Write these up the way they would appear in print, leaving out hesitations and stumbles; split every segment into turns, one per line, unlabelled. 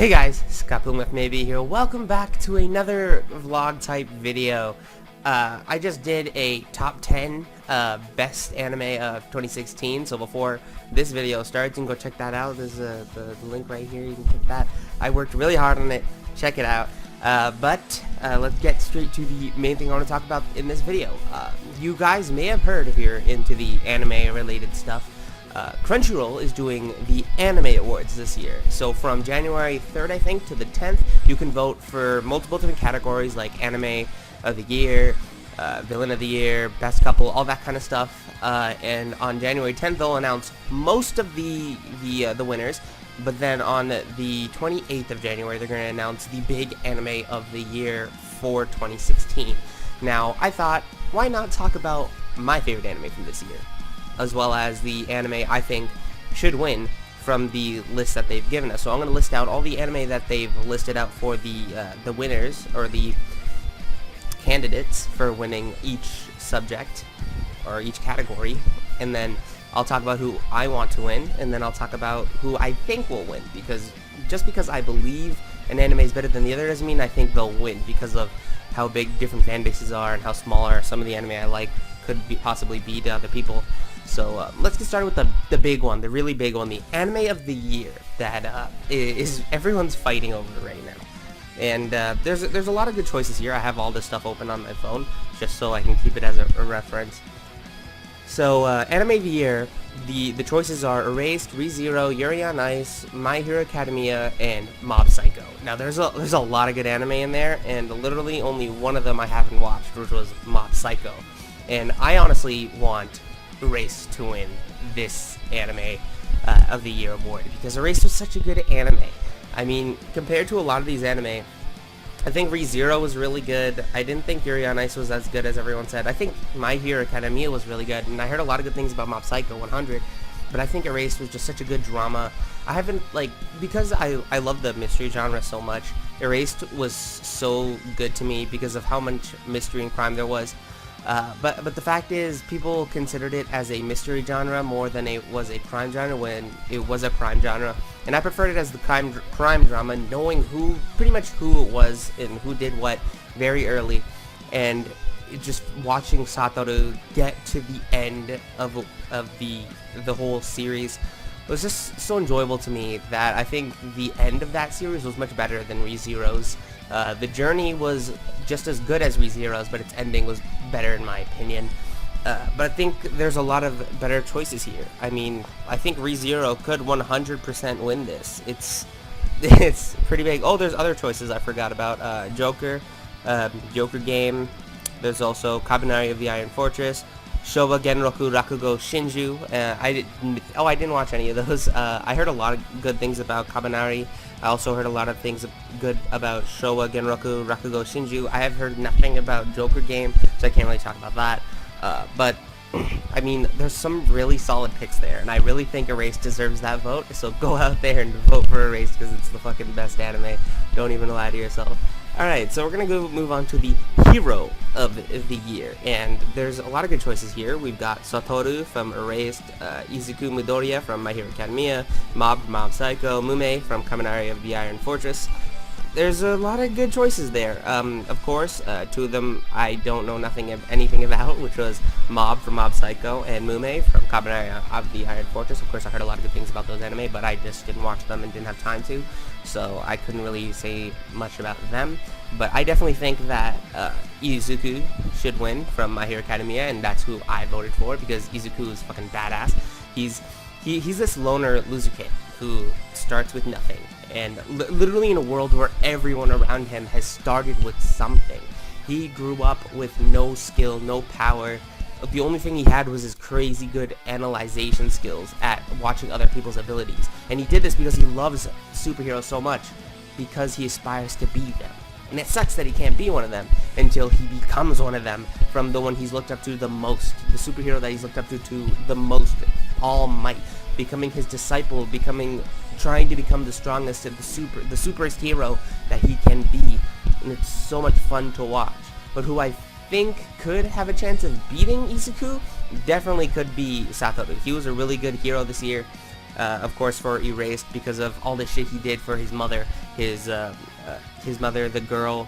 Hey guys, Scott with Maybe here. Welcome back to another vlog type video. I just did a top 10 best anime of 2016. So before this video starts, you can go check that out. There's the link right here. You can click that. I worked really hard on it. Check it out. But let's get straight to the main thing I want to talk about in this video. You guys may have heard, if you're into the anime related stuff, Crunchyroll is doing the Anime Awards this year. So from January 3rd, I think, to the 10th, you can vote for multiple different categories like Anime of the Year, Villain of the Year, Best Couple, all that kind of stuff. And on January 10th, they'll announce most of the winners. But then on the 28th of January, they're going to announce the big Anime of the Year for 2016. Now, I thought, why not talk about my favorite anime from this year, as well as the anime I think should win from the list that they've given us. So I'm going to list out all the anime that they've listed out for the winners, or the candidates for winning each subject, or each category, and then I'll talk about who I want to win, and then I'll talk about who I think will win, because just because I believe an anime is better than the other doesn't mean I think they'll win, because of how big different fan bases are and how smaller some of the anime I like could possibly be to other people. So let's get started with the big one, the really big one, the Anime of the Year that is everyone's fighting over right now. And there's a lot of good choices here. I have all this stuff open on my phone just so I can keep it as a reference. So Anime of the Year, the choices are Erased, ReZero, Yuri on Ice, My Hero Academia, and Mob Psycho. Now there's a lot of good anime in there, and literally only one of them I haven't watched, which was Mob Psycho. And I honestly want Erased to win this Anime of the Year award, because Erased was such a good anime. I mean, compared to a lot of these anime, I think ReZero was really good. I didn't think Yuri on Ice was as good as everyone said. I think My Hero Academia was really good, and I heard a lot of good things about Mob Psycho 100, but I think Erased was just such a good drama. I haven't, because I love the mystery genre so much, Erased was so good to me because of how much mystery and crime there was. But the fact is, people considered it as a mystery genre more than it was a crime genre, when it was a crime genre. And I preferred it as the crime drama, knowing pretty much who it was and who did what very early, and just watching Satoru get to the end of the whole series was just so enjoyable to me that I think the end of that series was much better than ReZero's. The journey was just as good as ReZero's, but its ending was better in my opinion. But I think there's a lot of better choices here. I mean, I think ReZero could 100% win this. It's pretty big. Oh, there's other choices I forgot about. Joker Game. There's also Kabanari of the Iron Fortress, Showa Genroku Rakugo Shinju. I didn't watch any of those. I heard a lot of good things about Kabanari. I also heard a lot of things good about Showa Genroku Rakugo Shinju. I have heard nothing about Joker Game, so I can't really talk about that. But I mean, there's some really solid picks there, and I really think Erased deserves that vote. So go out there and vote for Erased, because it's the fucking best anime. Don't even lie to yourself. Alright, so we're gonna go move on to the Hero of the Year, and there's a lot of good choices here. We've got Satoru from Erased, Izuku Midoriya from My Hero Academia, Mob Psycho, Mume from Kabanari of the Iron Fortress. There's a lot of good choices there. Of course, two of them I don't know anything about, which was Mob from Mob Psycho and Mume from Kabanari of the Iron Fortress. Of course, I heard a lot of good things about those anime, but I just didn't watch them and didn't have time to, so I couldn't really say much about them. But I definitely think that Izuku should win from My Hero Academia, and that's who I voted for, because Izuku is fucking badass. He's this loner loser kid who starts with nothing, and literally in a world where everyone around him has started with something. He grew up with no skill, no power. The only thing he had was his crazy good analyzation skills at watching other people's abilities. And he did this because he loves superheroes so much, because he aspires to be them. And it sucks that he can't be one of them until he becomes one of them, from the one he's looked up to the most, the superhero that he's looked up to the most, All Might, becoming his disciple, trying to become the strongest and the superest hero that he can be. And it's so much fun to watch. But who I think could have a chance of beating Izuku definitely could be Satoru. He was a really good hero this year. of course for Erased, because of all the shit he did for his mother, his mother, the girl,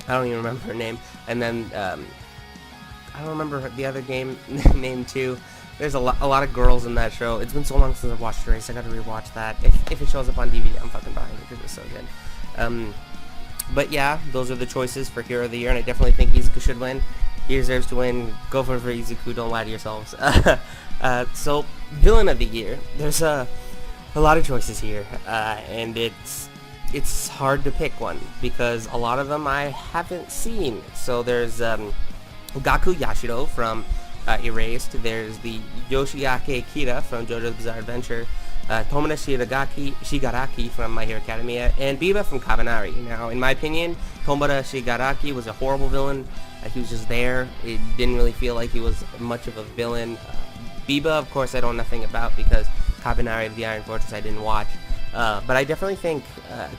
I don't even remember her name, and then I don't remember the other game name too. There's a lot of girls in that show. It's been so long since I've watched Erased, I gotta rewatch that. If it shows up on DVD, I'm fucking buying it because it's so good. But yeah, those are the choices for Hero of the Year, and I definitely think Izuku should win. He deserves to win. Go for Izuku, don't lie to yourselves. So, Villain of the Year. There's a lot of choices here, and it's hard to pick one, because a lot of them I haven't seen. So there's Gaku Yashiro from Erased. There's the Yoshiake Kira from JoJo's Bizarre Adventure. Tomura Shigaraki from My Hero Academia, and Beliebe from Kabanari. Now, in my opinion, Tomura Shigaraki was a horrible villain. He was just there. It didn't really feel like he was much of a villain. Beliebe, of course, I know nothing about, because Kabanari of the Iron Fortress I didn't watch. But I definitely think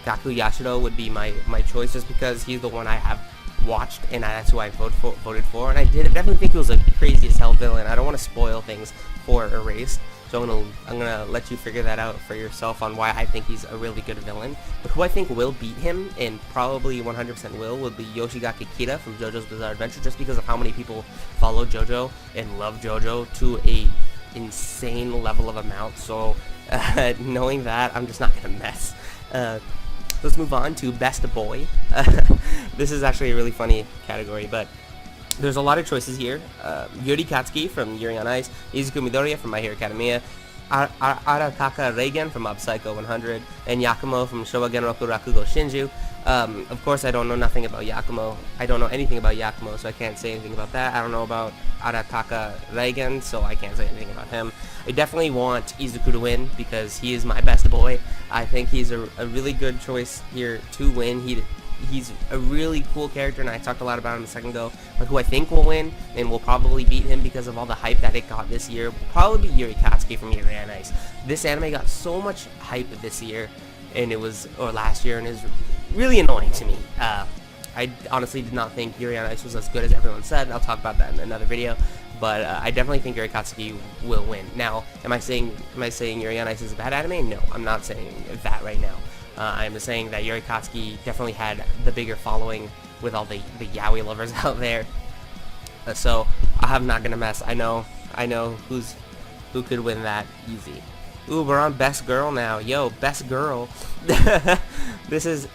Gaku Yashiro would be my choice, just because he's the one I have watched, and that's who I voted for. And I definitely think he was a crazy as hell villain. I don't want to spoil things for Erased, so I'm gonna let you figure that out for yourself on why I think he's a really good villain. But who I think will beat him, and probably 100% will be Yoshigaki Kira from JoJo's Bizarre Adventure, just because of how many people follow JoJo and love JoJo to a insane level of amount. So knowing that, I'm just not gonna mess. Let's move on to Best Boy. This is actually a really funny category, but there's a lot of choices here. Yuri Katsuki from Yuri on Ice, Izuku Midoriya from My Hero Academia, Arataka Reigen from Mob Psycho 100, and Yakumo from Showa Genroku Rakugo Shinju. Of course, I don't know nothing about Yakumo. I don't know anything about Yakumo, so I can't say anything about that. I don't know about Arataka Reigen, so I can't say anything about him. I definitely want Izuku to win, because he is my best boy. I think he's a really good choice here to win. He's a really cool character, and I talked a lot about him a second ago. But who I think will win, and will probably beat him because of all the hype that it got this year, will probably be Yuri Katsuki from Yuri on Ice. This anime got so much hype this year, or last year, and is really annoying to me. I honestly did not think Yuri on Ice was as good as everyone said. I'll talk about that in another video. But I definitely think Yuri Katsuki will win. Now, am I saying Yuri on Ice is a bad anime? No, I'm not saying that right now. I'm saying that Yuri Katsuki definitely had the bigger following with all the yaoi lovers out there. So I'm not gonna mess. I know who could win that easy. Ooh, we're on Best Girl now. Yo, Best Girl. This is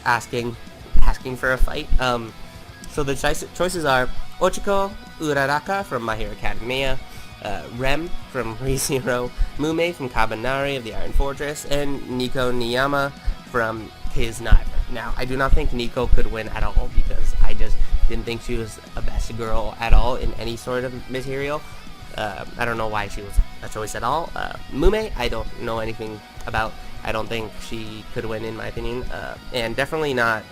asking for a fight. So the choices are Ochiko Uraraka from My Hero Academia, Rem from ReZero, Mume from Kabanari of the Iron Fortress, and Nico Niyama from His Knife. Now, I do not think Nico could win at all, because I just didn't think she was a best girl at all in any sort of material. I don't know why she was a choice at all. Mume, I don't know anything about. I don't think she could win, in my opinion. And definitely not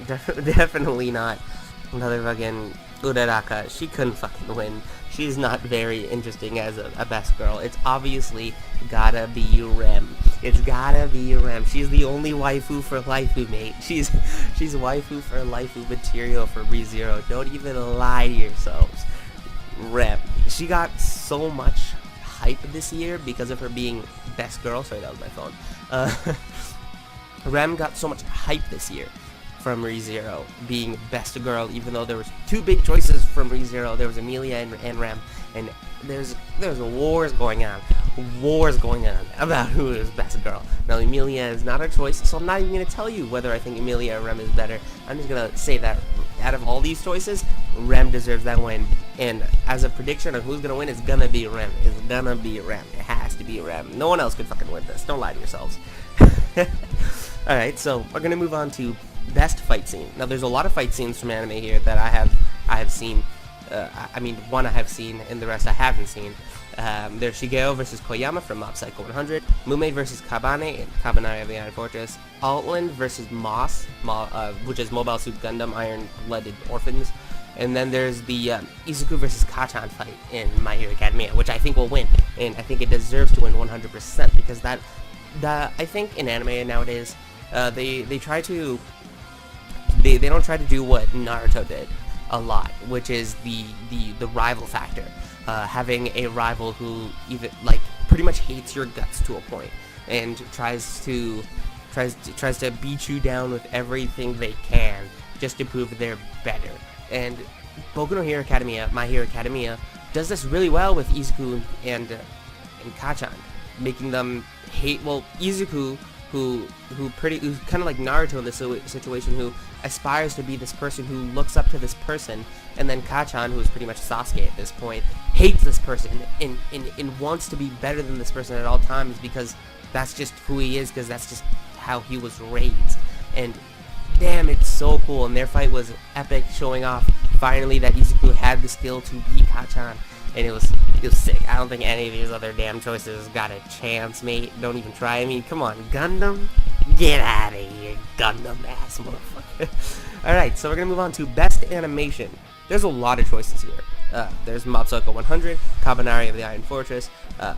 another fucking Uraraka. She couldn't fucking win. She's not very interesting as a best girl. It's obviously gotta be Rem. It's gotta be Rem. She's the only waifu for waifu, mate. She's waifu for waifu material for ReZero. Don't even lie to yourselves. Rem. She got so much hype this year because of her being best girl. Sorry, that was my phone. Rem got so much hype this year from ReZero being best girl, even though there was two big choices from ReZero. There was Emilia and Rem, and there's wars going on about who is best girl. Now, Emilia is not a choice, so I'm not even going to tell you whether I think Emilia or Rem is better. I'm just going to say that out of all these choices, Rem deserves that win. And as a prediction of who's going to win, it's going to be Rem. It's going to be Rem. It has to be Rem. No one else could fucking win this. Don't lie to yourselves. Alright, so we're going to move on to best fight scene. Now, there's a lot of fight scenes from anime here that I have seen. I mean, one I have seen, and the rest I haven't seen. There's Shigeo versus Koyama from Mob Psycho 100, Mume versus Kabane in Kabanari of the Iron Fortress, Altland versus Moss, which is Mobile Suit Gundam Iron-Blooded Orphans, and then there's the Izuku versus Kachan fight in My Hero Academia, which I think will win, and I think it deserves to win 100%, because I think in anime nowadays, they don't try to do what Naruto did a lot, which is the rival factor. Having a rival who pretty much hates your guts to a point and tries to beat you down with everything they can just to prove they're better. And Boku no Hero Academia, My Hero Academia, does this really well with Izuku and Kachan, making them hate. Well, Izuku, who's kind of like Naruto in this situation, who aspires to be this person who looks up to this person, and then Kachan, who's pretty much Sasuke at this point, hates this person and wants to be better than this person at all times because that's just who he is, because that's just how he was raised. And damn, it's so cool, and their fight was epic, showing off finally that Izuku had the skill to beat Kachan, and it was sick. I don't think any of these other damn choices got a chance, mate. Don't even try. I mean, come on, Gundam? Get out of here, Gundam ass motherfucker. Alright, so we're gonna move on to Best Animation. There's a lot of choices here. There's Mob Psycho 100, Kabanari of the Iron Fortress,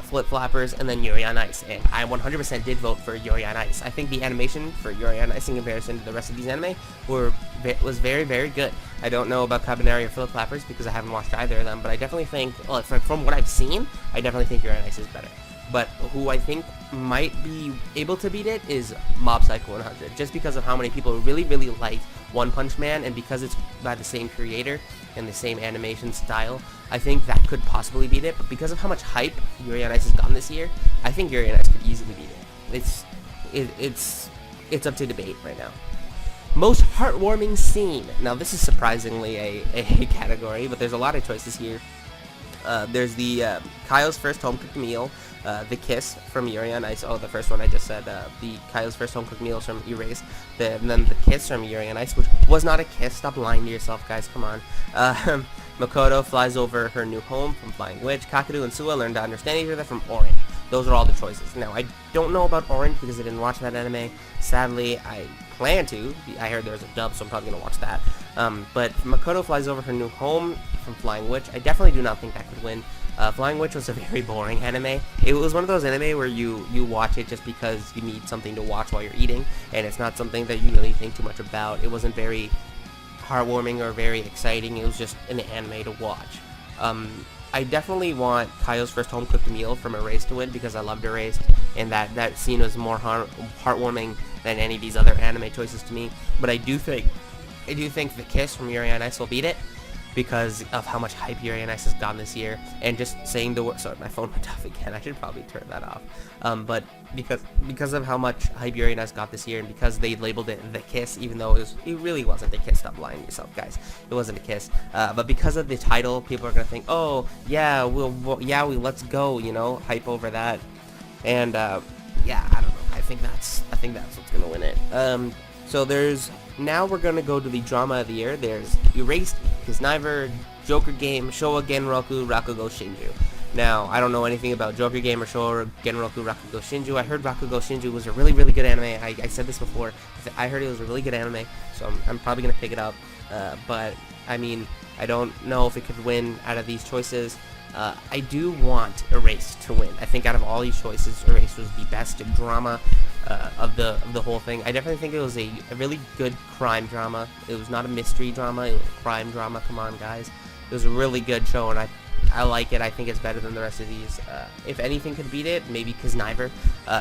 Flip Flappers, and then Yuri on Ice. And I 100% did vote for Yuri on Ice. I think the animation for Yuri on Ice in comparison to the rest of these anime was very, very good. I don't know about Kabanari or Flip Flappers because I haven't watched either of them, but I definitely think, well, from what I've seen, I definitely think Yuri on Ice is better. But who I think might be able to beat it is Mob Psycho 100, just because of how many people really, really like One Punch Man, and because it's by the same creator and the same animation style, I think that could possibly beat it. But because of how much hype Yuri on Ice has gotten this year, I think Yuri on Ice could easily beat it. It's up to debate right now. Most heartwarming scene. Now this is surprisingly a category, but there's a lot of choices here. There's the Kaio's first home-cooked meal, the kiss from Yuri on Ice. Oh, the first one I just said. The Kaio's first home-cooked meal from Erased. And then the kiss from Yuri on Ice, which was not a kiss. Stop lying to yourself, guys. Come on. Makoto flies over her new home from Flying Witch. Kakadu and Suwa learn to understand each other from Orange. Those are all the choices. Now, I don't know about Orange because I didn't watch that anime. Sadly, I plan to. I heard there's a dub, so I'm probably going to watch that. But Makoto flies over her new home from Flying Witch. I definitely do not think that could win. Flying Witch was a very boring anime. It was one of those anime where you watch it just because you need something to watch while you're eating, and it's not something that you really think too much about. It wasn't very heartwarming or very exciting. It was just an anime to watch. I definitely want Kaio's first home-cooked meal from Erased to win because I loved Erased, and that scene was more heartwarming than any of these other anime choices to me. But I do think the kiss from Yuri on Ice will beat it because of how much hype Yuri on Ice has gotten this year, and just saying the word. Sorry, my phone went off again. I should probably turn that off. But because of how much hype Yuri on Ice got this year, and because they labeled it the kiss, even though it really wasn't the kiss. Stop lying to yourself, guys. It wasn't a kiss. But because of the title, people are gonna think, oh yeah, let's go. You know, hype over that. And yeah, I don't know. I think that's what's gonna win it. So now we're gonna go to the drama of the year. There's Erased, Kisniver, Joker Game, Showa Genroku, Rakugo Shinju. Now, I don't know anything about Joker Game or Showa Genroku, Rakugo Shinju. I heard Rakugo Shinju was a really, really good anime. I said this before. I heard it was a really good anime, so I'm probably gonna pick it up. But I mean, I don't know if it could win out of these choices. I do want Erased to win. I think out of all these choices, Erased was the best drama of the whole thing. I definitely think it was a really good crime drama. It was not a mystery drama, it was a crime drama. Come on, guys. It was a really good show, and I like it. I think it's better than the rest of these. If anything could beat it, maybe Kisniver.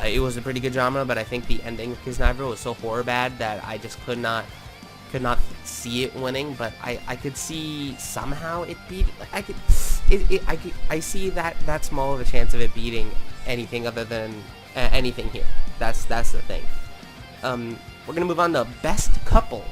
It was a pretty good drama, but I think the ending of Kisniver was so horror bad that I just could not see it winning. But I could see somehow it beat. I see that small of a chance of it beating anything other than anything here. That's the thing. We're gonna move on to Best Couple.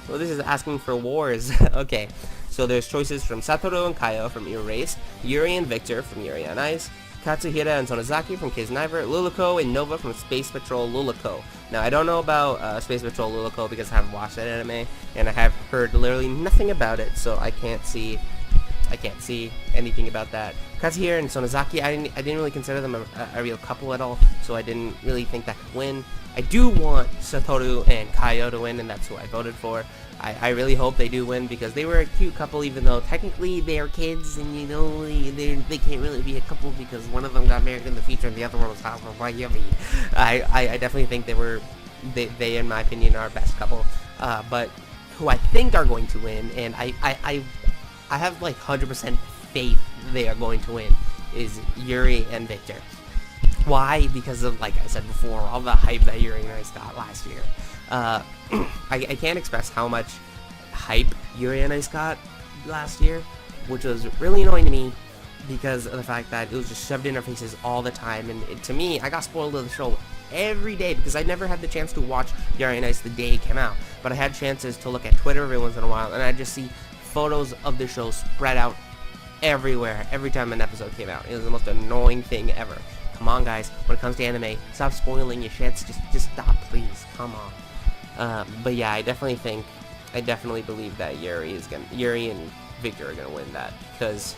Well, this is asking for wars. Okay, so there's choices from Satoru and Kaio from Erased, Yuri and Victor from Yuri on Ice, Katsuhira and Sonozaki from Kisniver, Luluko and Nova from Space Patrol Luluko. Now, I don't know about Space Patrol Luluko because I haven't watched that anime, and I have heard literally nothing about it, so I can't see anything about that. Katsuhira and Sonozaki, I didn't really consider them a real couple at all, so I didn't really think that could win. I do want Satoru and Kaio to win, and that's who I voted for. I really hope they do win because they were a cute couple, even though technically they are kids, and you know they can't really be a couple because one of them got married in the future and the other one was half of Miami. I definitely think they in my opinion are best couple. But who I think are going to win, and I have like 100% faith they are going to win, is Yuri and Victor. Why? Because of, like I said before, all the hype that Yuri and Ice got last year. I can't express how much hype Yuri and Ice got last year, which was really annoying to me because of the fact that it was just shoved in our faces all the time. And to me, I got spoiled of the show every day because I never had the chance to watch Yuri and Ice the day it came out. But I had chances to look at Twitter every once in a while, and I just see photos of the show spread out everywhere every time an episode came out. It was the most annoying thing ever. Come on, guys, when it comes to anime, stop spoiling your shits. Just stop, please. Come on. But yeah, I definitely believe that Yuri and Victor are gonna win that, because,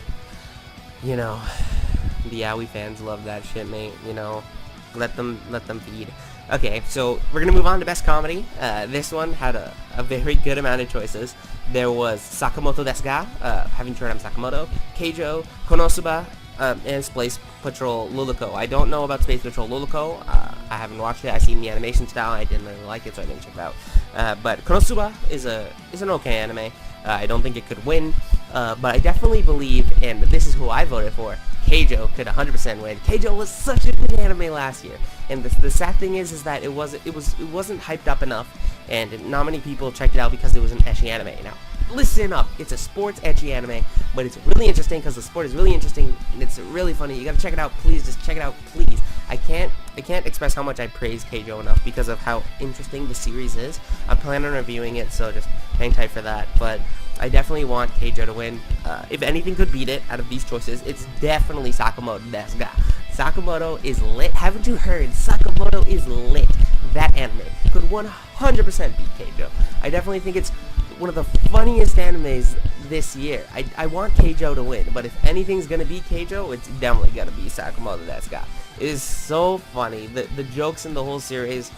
you know, the Yaoi fans love that shit, mate. You know, let them feed. Okay, so we're gonna move on to best comedy. This one had a very good amount of choices. There was Sakamoto desu ga, having heard I'm Sakamoto, Keijo, Konosuba, and Space Patrol Luluko. I don't know about Space Patrol Luluko. I haven't watched it. I've seen the animation style. I didn't really like it, so I didn't check it out. But Konosuba is an okay anime. I don't think it could win, but I definitely believe, and this is who I voted for, Keijo could 100% win. Keijo was such a good anime last year, and the sad thing is that it wasn't hyped up enough, and not many people checked it out because it was an ecchi anime. Now, listen up, it's a sports ecchi anime, but it's really interesting because the sport is really interesting and it's really funny. You gotta check it out, please. Just check it out, please. I can't express how much I praise Keijo enough because of how interesting the series is. I'm planning on reviewing it, so just hang tight for that. But I definitely want Keijo to win. If anything could beat it out of these choices, it's definitely Sakamoto desu ga. Sakamoto is lit. Haven't you heard? Sakamoto is lit. That anime could 100% beat Keijo. I definitely think it's one of the funniest animes this year. I want Keijo to win, but if anything's gonna beat Keijo, it's definitely gonna be Sakamoto desu ga. It is so funny. The jokes in the whole series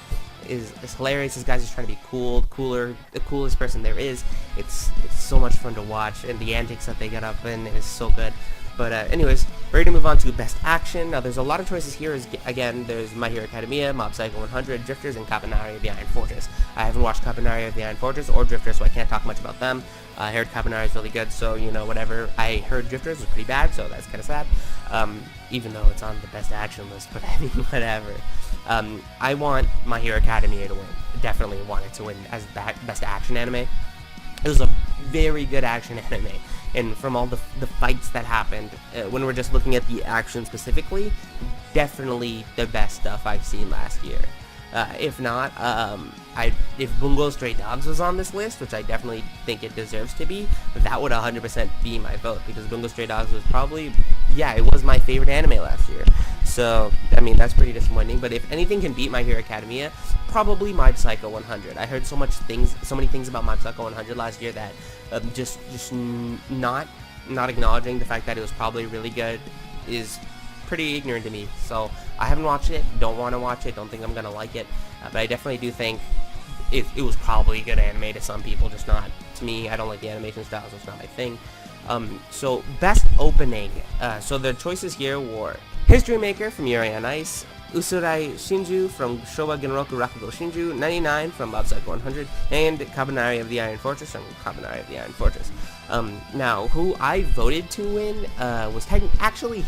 is hilarious. This guy's just trying to be cooler, the coolest person there is. It's so much fun to watch, and the antics that they get up in is so good. But anyways, we're going to move on to Best Action. Now, there's a lot of choices here. Again, there's My Hero Academia, Mob Psycho 100, Drifters, and Kabaneri of the Iron Fortress. I haven't watched Kabaneri of the Iron Fortress or Drifters, so I can't talk much about them. I heard Kabaneri is really good, so, you know, whatever. I heard Drifters was pretty bad, so that's kind of sad. Even though it's on the Best Action list, but I mean, whatever. I want My Hero Academia to win. Definitely want it to win as Best Action Anime. It was a very good action anime. And from all the fights that happened, when we're just looking at the action specifically, definitely the best stuff I've seen last year. If not, if Bungo Stray Dogs was on this list, which I definitely think it deserves to be, that would 100% be my vote, because Bungo Stray Dogs was probably, yeah, it was my favorite anime last year. So, I mean, that's pretty disappointing, but if anything can beat My Hero Academia, probably Mob Psycho 100. I heard so many things about Mob Psycho 100 last year that just not acknowledging the fact that it was probably really good is pretty ignorant to me. So I haven't watched it, don't want to watch it, don't think I'm gonna like it, but I definitely do think it was probably a good anime to some people, just not to me. I don't like the animation style, so it's not my thing. So best opening, so the choices here were History Maker from Yuri on Ice, Usurai Shinju from Showa Genroku Rakugo Shinju, 99 from Mob Psycho 100, and Kabaneri of the Iron Fortress from Kabaneri of the Iron Fortress. Now, who I voted to win was actually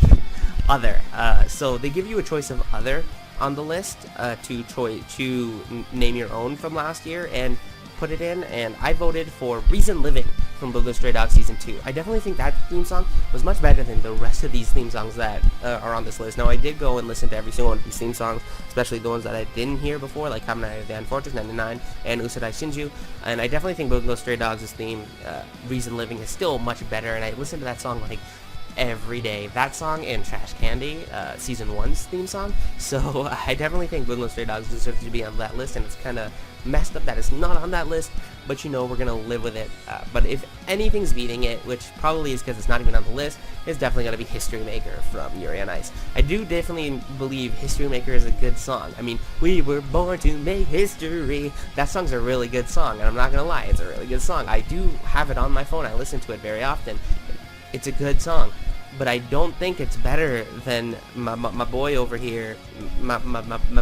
Other. So they give you a choice of Other on the list to name your own from last year and put it in, and I voted for Reason Living from Bungo Stray Dogs Season 2. I definitely think that theme song was much better than the rest of these theme songs that are on this list. Now, I did go and listen to every single one of these theme songs, especially the ones that I didn't hear before, like Kamen Rider Dan Fortress 99 and Usurai Shinju, and I definitely think Bungo Stray Dogs' theme, Reason Living, is still much better, and I listened to that song like every day. That song and Trash Candy, Season 1's theme song. So I definitely think Bungo Stray Dogs deserves to be on that list, and it's kind of messed up that it's not on that list, but you know, we're gonna live with it. But if anything's beating it, which probably is because it's not even on the list, it's definitely gonna be History Maker from Yuri on Ice. I do definitely believe History Maker is a good song. I mean, we were born to make history. That song's a really good song, and I'm not gonna lie, it's a really good song. I do have it on my phone. I listen to it very often. It's a good song, but I don't think it's better than my boy over here, my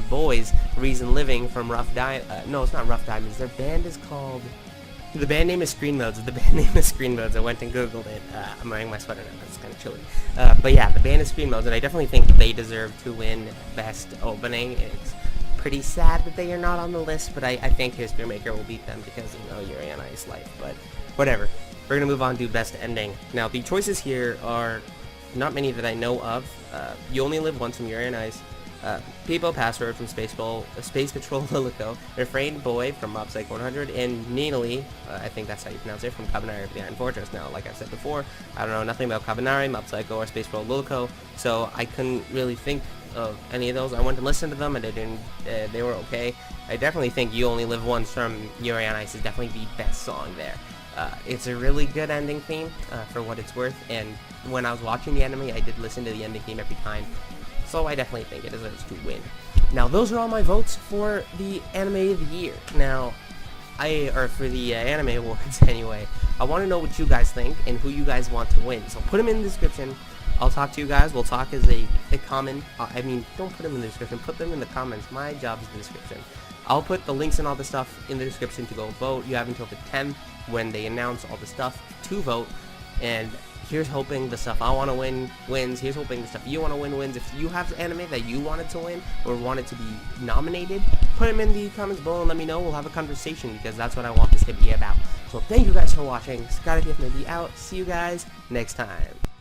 boys, Reason Living from Rough Diamonds. No, it's not Rough Diamonds. Their band is called The band name is Screen Modes. The band name is Screen Modes. I went and googled it. I'm wearing my sweater now. It's kind of chilly. But yeah, the band is Screen Modes, and I definitely think they deserve to win Best Opening. It's pretty sad that they are not on the list, but I think History Maker will beat them because, you know, Yuri on Ice Life. But whatever. We're going to move on to Best Ending. Now, the choices here are not many that I know of. You Only Live Once from Yuri on Ice. People Password from Space Patrol Lilico, Refrain Boy from Mob Psycho 100, and Ninali, I think that's how you pronounce it, from Kabanari of the Iron Fortress. Now, like I've said before, I don't know nothing about Kabanari, Mob Psycho, or Space Patrol Lilico, so I couldn't really think of any of those. I went and listened to them, and they were okay. I definitely think You Only Live Once from Yuri on Ice is definitely the best song there. It's a really good ending theme, for what it's worth, and when I was watching the anime, I did listen to the ending theme every time. So I definitely think it deserves to win. Now, those are all my votes for the Anime of the Year. Now, for the Anime Awards anyway. I want to know what you guys think and who you guys want to win. So put them in the description. I'll talk to you guys. We'll talk as a comment. I mean, don't put them in the description. Put them in the comments. My job is the description. I'll put the links and all the stuff in the description to go vote. You have until the 10th when they announce all the stuff to vote. And here's hoping the stuff I want to win wins. Here's hoping the stuff you want to win wins. If you have anime that you wanted to win or wanted to be nominated, put them in the comments below and let me know. We'll have a conversation because that's what I want this to be about. So thank you guys for watching. Scott may be out. See you guys next time.